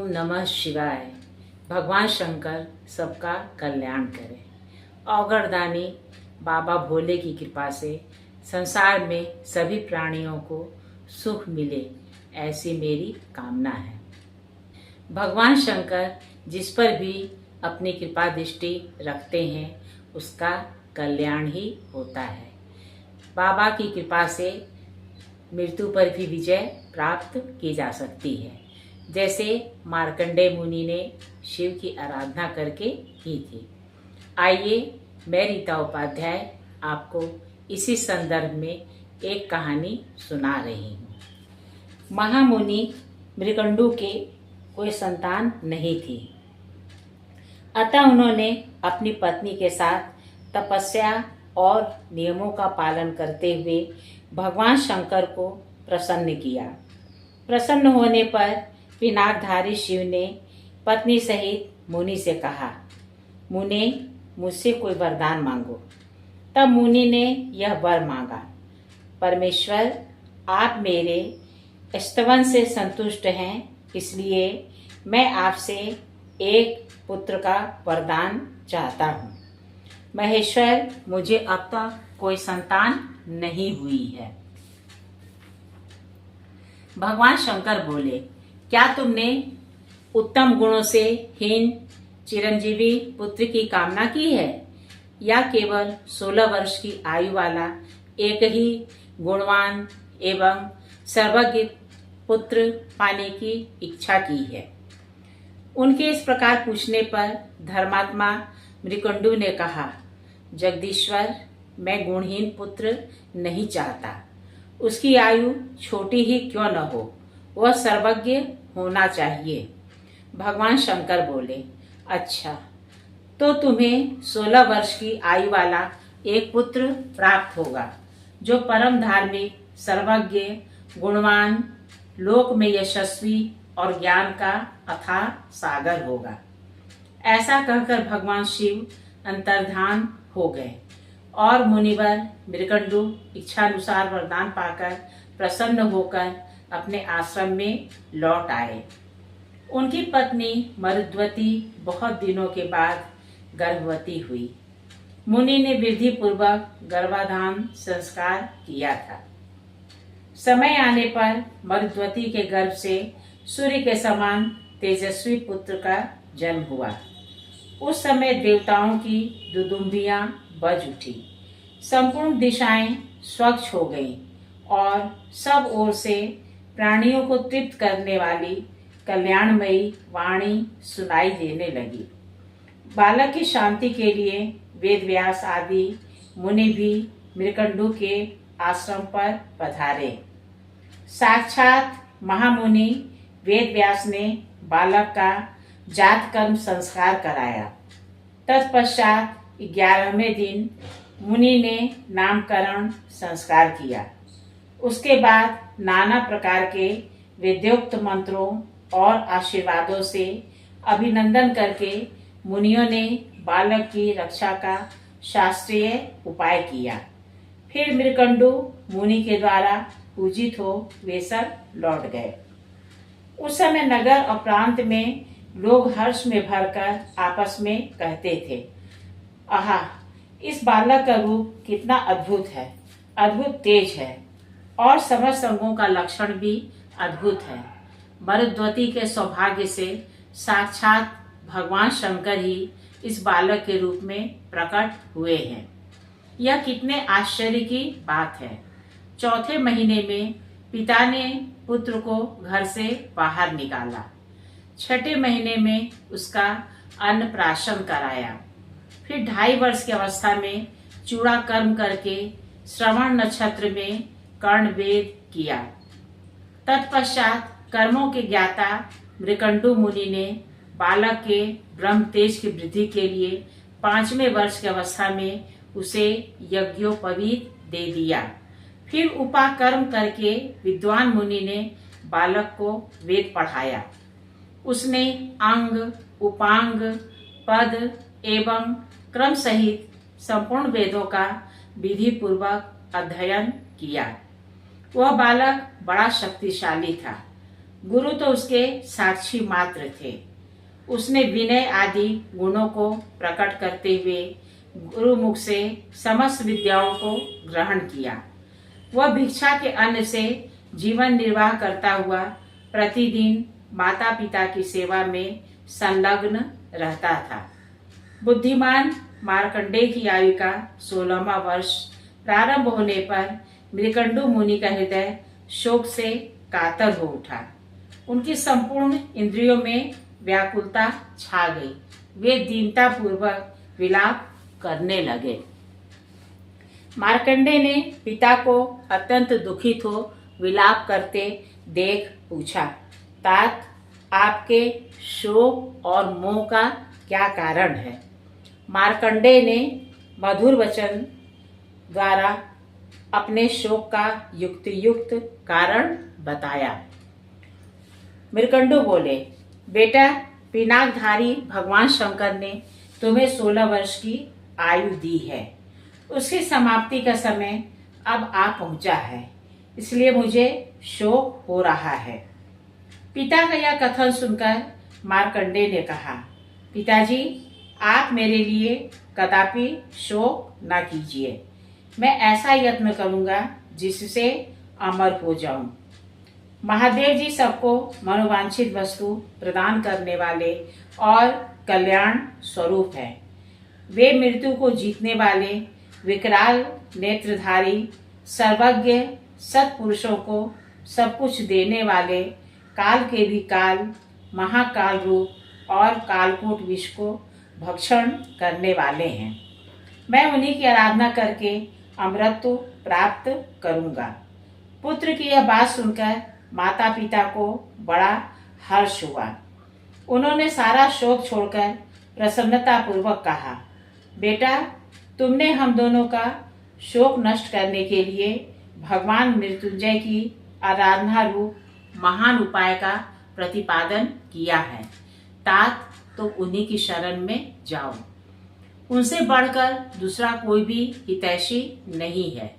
नमः शिवाय। भगवान शंकर सबका कल्याण करें। अवगढ़दानी बाबा भोले की कृपा से संसार में सभी प्राणियों को सुख मिले, ऐसी मेरी कामना है। भगवान शंकर जिस पर भी अपनी कृपा दृष्टि रखते हैं उसका कल्याण ही होता है। बाबा की कृपा से मृत्यु पर भी विजय प्राप्त की जा सकती है, जैसे मार्कंडेय मुनि ने शिव की आराधना करके की थी। आइए मैं रीता उपाध्याय आपको इसी संदर्भ में एक कहानी सुना रही हूँ। महामुनि मृकंडू के कोई संतान नहीं थी, अतः उन्होंने अपनी पत्नी के साथ तपस्या और नियमों का पालन करते हुए भगवान शंकर को प्रसन्न किया। प्रसन्न होने पर पिनाकधारी शिव ने पत्नी सहित मुनि से कहा, मुनि मुझसे कोई वरदान मांगो। तब मुनि ने यह वर मांगा, परमेश्वर आप मेरे स्तवन से संतुष्ट हैं, इसलिए मैं आपसे एक पुत्र का वरदान चाहता हूँ। महेश्वर मुझे अब तक कोई संतान नहीं हुई है। भगवान शंकर बोले, क्या तुमने उत्तम गुणों से हीन चिरंजीवी पुत्र की कामना की है, या केवल 16 वर्ष की आयु वाला एक ही गुणवान एवं सर्वज्ञ पुत्र पाने की इच्छा की है? उनके इस प्रकार पूछने पर धर्मात्मा मृकंडू ने कहा, जगदीश्वर मैं गुणहीन पुत्र नहीं चाहता। उसकी आयु छोटी ही क्यों न हो, वह सर्वज्ञ होना चाहिए। भगवान शंकर बोले, अच्छा तो तुम्हें 16 वर्ष की आयु वाला एक पुत्र प्राप्त होगा, जो परम धार्मिक, सर्वज्ञ, गुणवान, लोक में यशस्वी और ज्ञान का अथाह सागर होगा। ऐसा कहकर भगवान शिव अंतर्धान हो गए और मुनिवर मृकंडू इच्छानुसार वरदान पाकर प्रसन्न होकर अपने आश्रम में लौट आए। उनकी पत्नी मरुद्वती बहुत दिनों के बाद गर्भवती हुई। मुनि ने विधि पूर्वक गर्भाधान संस्कार किया था। समय आने पर मरुद्वती के गर्भ से सूर्य के समान तेजस्वी पुत्र का जन्म हुआ। उस समय देवताओं की दुदुम्बियां बज उठी, संपूर्ण दिशाएं स्वच्छ हो गईं और सब ओर से प्राणियों को तृप्त करने वाली कल्याणमयी वाणी सुनाई देने लगी। बालक की शांति के लिए वेदव्यास आदि मुनि भी मृकंडू के आश्रम पर पधारे। साक्षात महामुनि वेदव्यास ने बालक का जात कर्म संस्कार कराया। तत्पश्चात 11वें दिन मुनि ने नामकरण संस्कार किया। उसके बाद नाना प्रकार के वेदोक्त मंत्रों और आशीर्वादों से अभिनंदन करके मुनियों ने बालक की रक्षा का शास्त्रीय उपाय किया। फिर मृकंडू मुनि के द्वारा पूजित हो वे सब लौट गए। उस समय नगर और प्रांत में लोग हर्ष में भरकर आपस में कहते थे, आहा, इस बालक का रूप कितना अद्भुत है, अद्भुत तेज है और समस्त अंगों का लक्षण भी अद्भुत है। मरुद्वती के सौभाग्य से साक्षात भगवान शंकर ही इस बालक के रूप में प्रकट हुए हैं। यह कितने आश्चर्य की बात है। चौथे महीने में पिता ने पुत्र को घर से बाहर निकाला। छठे महीने में उसका अन्नप्राशन कराया। फिर 2.5 वर्ष की अवस्था में चूड़ा कर्म करके श्रवण नक्षत्र में कर्णवेद किया। तत्पश्चात कर्मों के ज्ञाता मृकंडू मुनि ने बालक के ब्रह्म तेज की वृद्धि के लिए 5वें वर्ष की अवस्था में उसे यज्ञोपवीत दे दिया। फिर उपाकर्म करके विद्वान मुनि ने बालक को वेद पढ़ाया। उसने अंग, उपांग, पद एवं क्रम सहित संपूर्ण वेदों का विधि पूर्वक अध्ययन किया। वह बालक बड़ा शक्तिशाली था। गुरु तो उसके साक्षी मात्र थे। उसने विनय आदि गुणों को प्रकट करते हुए गुरु मुख से समस्त विद्याओं को ग्रहण किया। वह भिक्षा के अन्न से जीवन निर्वाह करता हुआ प्रतिदिन माता पिता की सेवा में संलग्न रहता था। बुद्धिमान मार्कंडेय की आयु का 16वां वर्ष प्रारंभ होने पर मृकंडु मुनि का हृदय शोक से कातर हो उठा। उनकी संपूर्ण इंद्रियों में व्याकुलता छा गई। वे दीनता पूर्वक विलाप करने लगे। मार्कंडेय ने पिता को अत्यंत दुखित हो विलाप करते देख पूछा, तात, आपके शोक और मोह का क्या कारण है? मार्कंडेय ने मधुर वचन द्वारा अपने शोक का युक्तियुक्त कारण बताया। मृकंडु बोले, बेटा, पिनाकधारी भगवान शंकर ने तुम्हें 16 वर्ष की आयु दी है। उसकी समाप्ति का समय अब आ पहुंचा है, इसलिए मुझे शोक हो रहा है। पिता का यह कथन सुनकर मार्कंडेय ने कहा, पिताजी, आप मेरे लिए कदापि शोक न कीजिए। मैं ऐसा यत्न करूंगा जिससे अमर हो जाऊं। महादेव जी सबको मनोवांछित वस्तु प्रदान करने वाले और कल्याण स्वरूप है। वे मृत्यु को जीतने वाले विकराल नेत्रधारी सर्वज्ञ सत्पुरुषों को सब कुछ देने वाले काल के भी काल महाकाल रूप और कालकूट विष को भक्षण करने वाले हैं। मैं उन्हीं की आराधना करके अमरत्व प्राप्त करूंगा। पुत्र की यह बात सुनकर माता पिता को बड़ा हर्ष हुआ। उन्होंने सारा शोक छोड़कर प्रसन्नता पूर्वक कहा, बेटा, तुमने हम दोनों का शोक नष्ट करने के लिए भगवान मृत्युंजय की आराधना रूप महान उपाय का प्रतिपादन किया है। तात, तुम उन्हीं की शरण में जाओ। उनसे बढ़कर दूसरा कोई भी हितैषी नहीं है।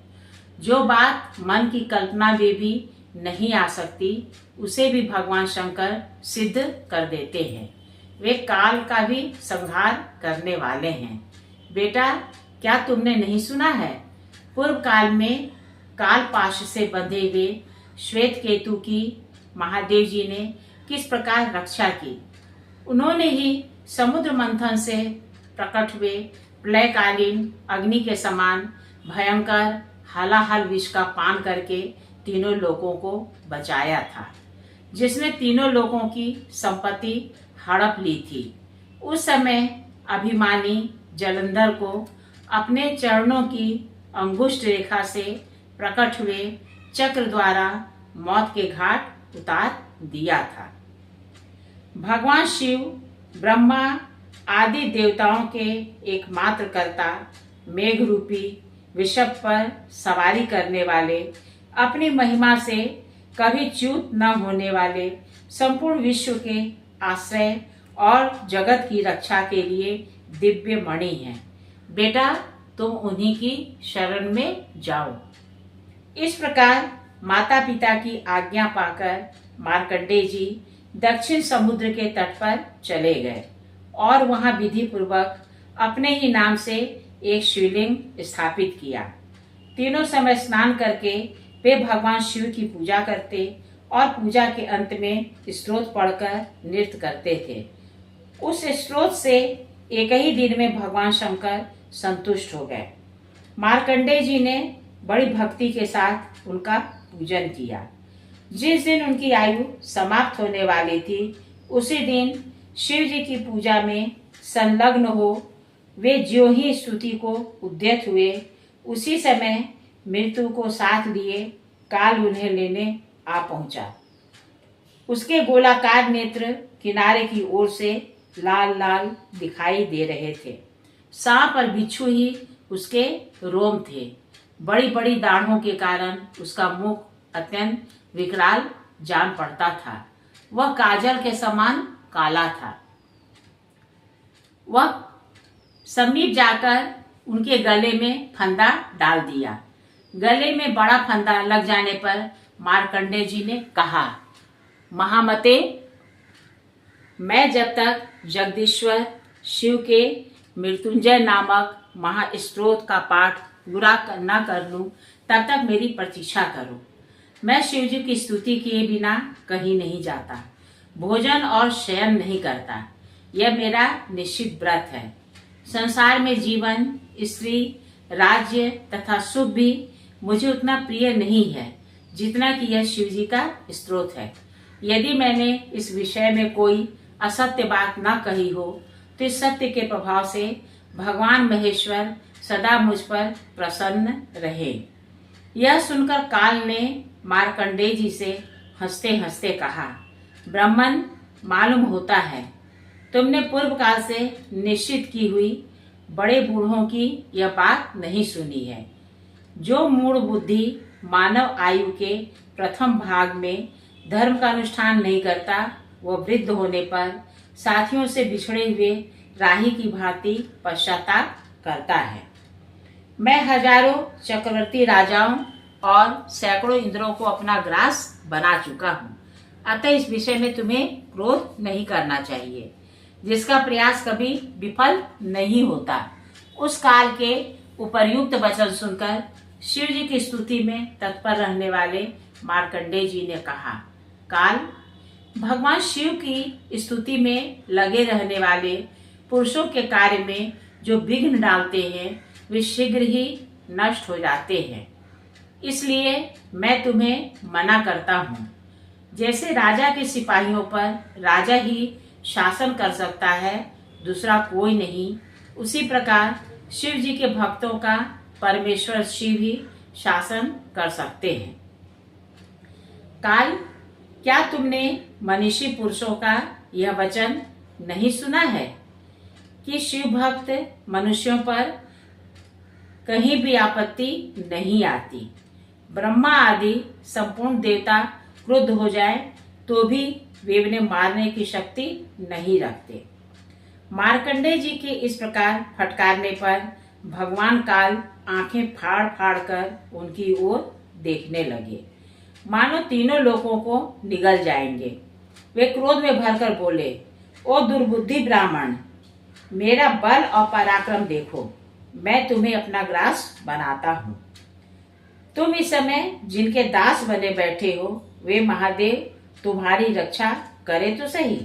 जो बात मन की कल्पना में भी नहीं आ सकती, उसे भी भगवान शंकर सिद्ध कर देते हैं। वे काल का भी संहार करने वाले हैं। बेटा, क्या तुमने नहीं सुना है? पूर्व काल में काल पाश से बंधे हुए श्वेत केतु की महादेव जी ने किस प्रकार रक्षा की। उन्होंने ही समुद्र मंथन से प्रकट हुए प्रलयकालीन अग्नि के समान भयंकर हलाहल विष का पान करके तीनों लोगों को बचाया था, जिसने तीनों लोगों की संपत्ति हड़प ली थी। उस समय अभिमानी जलंधर को अपने चरणों की अंगुष्ठ रेखा से प्रकट हुए चक्र द्वारा मौत के घाट उतार दिया था। भगवान शिव, ब्रह्मा आदि देवताओं के एकमात्र कर्ता, मेघ रूपी वृषभ पर सवारी करने वाले, अपनी महिमा से कभी च्युत न होने वाले, संपूर्ण विश्व के आश्रय और जगत की रक्षा के लिए दिव्य मणि हैं। बेटा, तुम उन्हीं की शरण में जाओ। इस प्रकार माता पिता की आज्ञा पाकर मार्कंडेय जी दक्षिण समुद्र के तट पर चले गए और वहां विधि पूर्वक अपने ही नाम से एक शिवलिंग स्थापित किया। तीनों समय स्नान करके वे भगवान शिव की पूजा करते और पूजा के अंत में स्तोत्र पढ़कर नृत्य करते थे। उस स्त्रोत से एक ही दिन में भगवान शंकर संतुष्ट हो गए। मार्कंडेय जी ने बड़ी भक्ति के साथ उनका पूजन किया। जिस दिन उनकी आयु समाप्त होने वाली थी, उसी दिन शिव जी की पूजा में संलग्न हो वे ज्यों ही स्तुति को उद्यत हुए, उसी समय मृत्यु को साथ लिए काल उन्हें लेने आ पहुंचा। उसके गोलाकार नेत्र किनारे की ओर से लाल लाल दिखाई दे रहे थे। सांप और बिच्छू ही उसके रोम थे। बड़ी बड़ी दाढ़ों के कारण उसका मुख अत्यंत विकराल जान पड़ता था। वह काजल के समान काला था। वह समीप जाकर उनके गले में फंदा डाल दिया। गले में बड़ा फंदा लग जाने पर मार्कंडेय जी ने कहा, महामते, मैं जब तक जगदीश्वर शिव के मृत्युंजय नामक महास्त्रोत का पाठ पूरा न कर लूं, तब तक मेरी प्रतीक्षा करो। मैं शिव जी की स्तुति किए बिना कहीं नहीं जाता, भोजन और शयन नहीं करता। यह मेरा निश्चित व्रत है। संसार में जीवन, स्त्री, राज्य तथा सुख भी मुझे उतना प्रिय नहीं है जितना कि यह शिव जी का स्त्रोत है। यदि मैंने इस विषय में कोई असत्य बात न कही हो तो इस सत्य के प्रभाव से भगवान महेश्वर सदा मुझ पर प्रसन्न रहे। यह सुनकर काल ने मार्कंडेय जी से हंसते हंसते कहा, ब्राह्मण, मालूम होता है तुमने पूर्व काल से निश्चित की हुई बड़े बूढ़ों की यह बात नहीं सुनी है। जो मूढ़ बुद्धि मानव आयु के प्रथम भाग में धर्म का अनुष्ठान नहीं करता, वह वृद्ध होने पर साथियों से बिछड़े हुए राही की भांति पश्चाताप करता है। मैं हजारों चक्रवर्ती राजाओं और सैकड़ों इंद्रों को अपना ग्रास बना चुका हूँ, अतः इस विषय में तुम्हें क्रोध नहीं करना चाहिए, जिसका प्रयास कभी विफल नहीं होता। उस काल के उपर्युक्त वचन सुनकर शिव जी की स्तुति में तत्पर रहने वाले मार्कंडेय जी ने कहा, काल, भगवान शिव की स्तुति में लगे रहने वाले पुरुषों के कार्य में जो विघ्न डालते हैं वे शीघ्र ही नष्ट हो जाते हैं। इसलिए मैं तुम्हें मना करता हूँ। जैसे राजा के सिपाहियों पर राजा ही शासन कर सकता है, दूसरा कोई नहीं, उसी प्रकार शिव जी के भक्तों का परमेश्वर शिव ही शासन कर सकते हैं। काल, क्या तुमने मनीषी पुरुषों का यह वचन नहीं सुना है कि शिव भक्त मनुष्यों पर कहीं भी आपत्ति नहीं आती। ब्रह्मा आदि संपूर्ण देवता क्रुद्ध हो जाए तो भी वे उन्हें मारने की शक्ति नहीं रखते। मार्कंडेय जी के इस प्रकार फटकारने पर भगवान काल आंखें फाड़ फाड़ कर उनकी ओर देखने लगे, मानो तीनों लोगों को निगल जाएंगे। वे क्रोध में भरकर बोले, ओ दुर्बुद्धि ब्राह्मण, मेरा बल और पराक्रम देखो, मैं तुम्हें अपना ग्रास बनाता हूँ। तुम इस समय जिनके दास बने बैठे हो वे महादेव तुम्हारी रक्षा करे तो सही।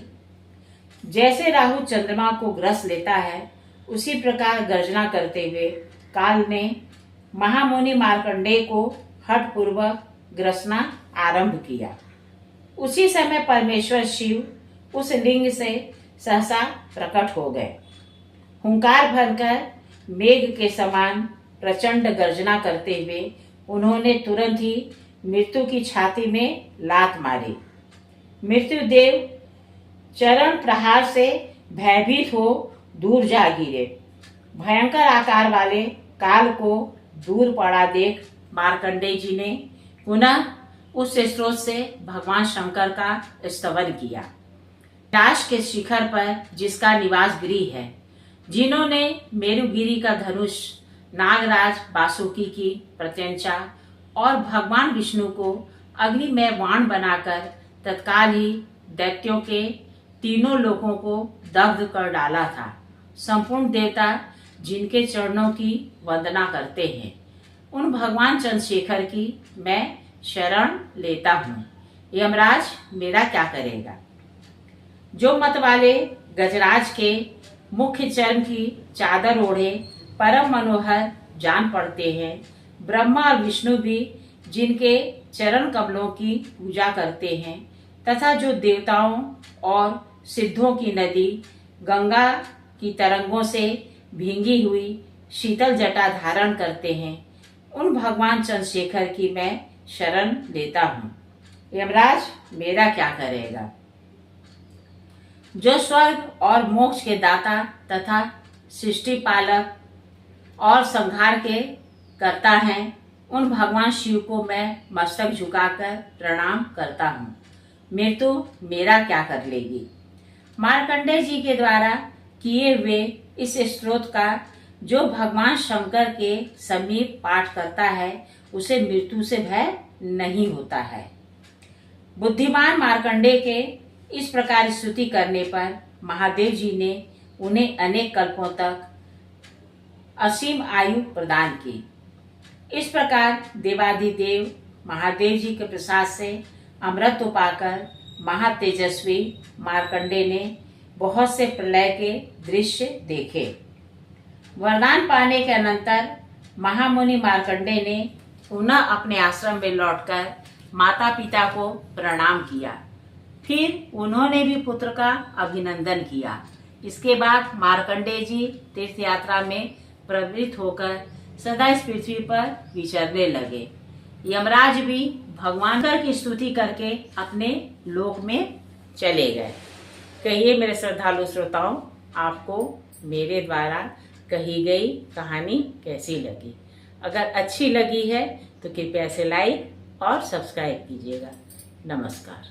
जैसे राहु चंद्रमा को ग्रस लेता है, उसी प्रकार गर्जना करते हुए काल ने महामुनि मार्कंडेय को हठ पूर्वक ग्रसना आरंभ किया। उसी समय परमेश्वर शिव उस लिंग से सहसा प्रकट हो गए। हुंकार भरकर मेघ के समान प्रचंड गर्जना करते हुए उन्होंने तुरंत ही मृत्यु की छाती में लात मारी। मृत्युदेव चरण प्रहार से भयभीत हो दूर जा गिरे। भयंकर आकार वाले काल को दूर पड़ा देख मार्कंडेय जी ने पुनः उस स्रोत से भगवान शंकर का स्तवन किया। कैलाश के शिखर पर जिसका निवास गृह है, जिन्होंने मेरुगिरी का धनुष, नागराज वासुकी की प्रत्यंचा और भगवान विष्णु को अग्निमय बाण बनाकर तत्काल ही दैत्यों के तीनों लोगों को दग्ध कर डाला था, संपूर्ण देवता जिनके चरणों की वंदना करते हैं, उन भगवान चंद्रशेखर की मैं शरण लेता हूँ। यमराज मेरा क्या करेगा? जो मत वाले गजराज के मुख्य चर्म की चादर ओढ़े परम मनोहर जान पड़ते हैं, ब्रह्मा और विष्णु भी जिनके चरण कमलों की पूजा करते हैं, तथा जो देवताओं और सिद्धों की नदी गंगा की तरंगों से भींगी हुई शीतल जटा धारण करते हैं, उन भगवान चंद्रशेखर की मैं शरण लेता हूँ। यमराज मेरा क्या करेगा? जो स्वर्ग और मोक्ष के दाता तथा सृष्टि पालक और संहार के करता हैं, उन भगवान शिव को मैं मस्तक झुकाकर प्रणाम करता हूँ। मृत्यु मेरा क्या कर लेगी? मार्कंडेय जी के द्वारा किए हुए इस स्तोत्र का जो भगवान शंकर के समीप पाठ करता है, उसे मृत्यु से भय नहीं होता है। बुद्धिमान मार्कंडेय के इस प्रकार स्तुति करने पर महादेव जी ने उन्हें अनेक कल्पों तक असीम आयु प्रदान की। इस प्रकार देवाधिदेव महादेव जी के प्रसाद से अमृत पाकर महातेजस्वी मार्कंडेय ने बहुत से प्रलय के दृश्य देखे। वरदान पाने के अनंतर महामुनि मार्कंडेय ने पुनः अपने आश्रम में लौटकर माता पिता को प्रणाम किया। फिर उन्होंने भी पुत्र का अभिनंदन किया। इसके बाद मार्कंडेय जी तीर्थ यात्रा में प्रवृत्त होकर सदा इस पृथ्वी पर विचरने लगे। यमराज भी भगवान की स्तुति करके अपने लोक में चले गए। कहिए मेरे श्रद्धालु श्रोताओं, आपको मेरे द्वारा कही गई कहानी कैसी लगी? अगर अच्छी लगी है तो कृपया से लाइक और सब्सक्राइब कीजिएगा। नमस्कार।